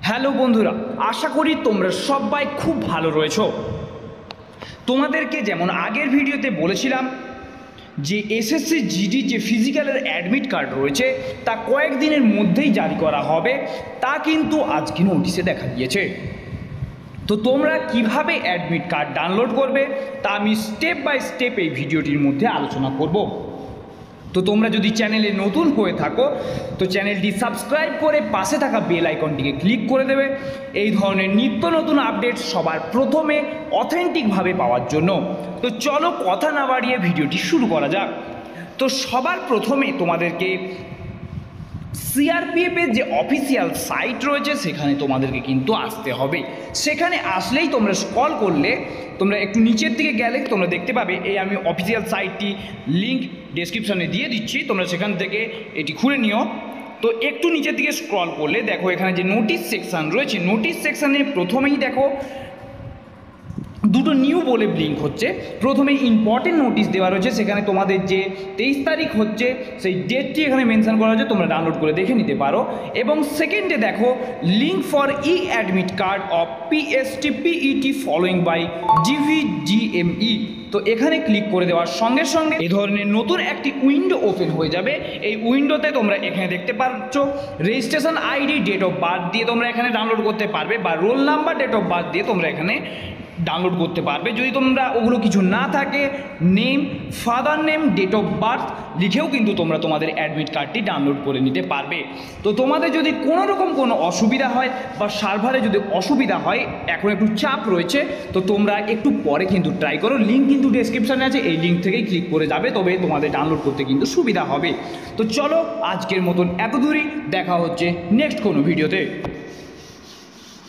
Hello বন্ধুরা, আশা করি তোমরা সবাই খুব ভালো রয়েছো। তোমাদেরকে যেমন আগের ভিডিওতে বলেছিলাম যে এসএসসি জিডি যে ফিজিক্যালের অ্যাডমিট কার্ড রয়েছে তা কয়েকদিনের মধ্যেই জারি করা হবে, তা কিন্তু আজকে নোটিশে দেখা দিয়েছে। তো তোমরা কিভাবে অ্যাডমিট কার্ড ডাউনলোড করবে তা আমি স্টেপ বাই স্টেপ এই ভিডিওটির মধ্যে আলোচনা করব। তো তোমরা যদি চ্যানেলে নতুন হয়ে থাকো তো চ্যানেলটি সাবস্ক্রাইব করে পাশে থাকা বেল আইকনটিকে ক্লিক করে দেবে এই ধরনের নিত্য নতুন আপডেট সবার প্রথমে অথেন্টিকভাবে পাওয়ার জন্য। তো চলো কথা না বাড়িয়ে ভিডিওটি শুরু করা যাক। তো সবার প্রথমে তোমাদেরকে সিআরপিএফের যে অফিসিয়াল সাইট রয়েছে সেখানে তোমাদেরকে কিন্তু আসতে হবে। সেখানে আসলেই তোমরা স্ক্রল করলে তোমরা একটু নিচের দিকে গেলে তোমরা দেখতে পাবে এই আমি অফিসিয়াল সাইটটি লিঙ্ক ডেসক্রিপশনে দিয়ে দিচ্ছি, তোমরা সেখান থেকে এটি খুলে নিও। তো একটু নিচের দিকে স্ক্রল করলে দেখো এখানে যে নোটিশ সেকশন রয়েছে, নোটিশ সেকশনে প্রথমেই দেখো দুটো নিউ বলে ব্লিঙ্ক হচ্ছে। প্রথমে ইম্পর্টেন্ট নোটিশ দেওয়া রয়েছে, সেখানে তোমাদের যে 23 তারিখ হচ্ছে সেই ডেটটি এখানে মেনশন করা হয়েছে, তোমরা ডাউনলোড করে দেখে নিতে পারো। এবং সেকেন্ডে দেখো link for e admit card of PST PET following by GVGME. তো এখানে ক্লিক করে দেওয়ার সঙ্গে সঙ্গে এই ধরনের নতুন একটি উইন্ডো ওপেন হয়ে যাবে। এই উইন্ডোতে তোমরা এখানে দেখতে পাচ্ছ registration ID, date of birth দিয়ে তোমরা এখানে ডাউনলোড করতে পারবে, বা roll number, date of birth দিয়ে তোমরা এখানে ডাউনলোড করতে পারবে। যদি তোমরা ওগুলো কিছু না থাকে, name, father name, date of birth লিখেও কিন্তু তোমরা তোমাদের অ্যাডমিট কার্ডটি ডাউনলোড করে নিতে পারবে। তো তোমাদের যদি কোনো রকম কোনো অসুবিধা হয় বা সার্ভারে যদি অসুবিধা হয়, এখন একটু চাপ রয়েছে, তো তোমরা একটু পরে কিন্তু ট্রাই করো। লিঙ্ক কিন্তু ডেসক্রিপশানে আছে, এই লিঙ্ক থেকেই ক্লিক করে যাবে, তবে তোমাদের ডাউনলোড করতে কিন্তু সুবিধা হবে। তো চলো আজকের মতন এত দূরই, দেখা হচ্ছে নেক্সট কোনো ভিডিওতে।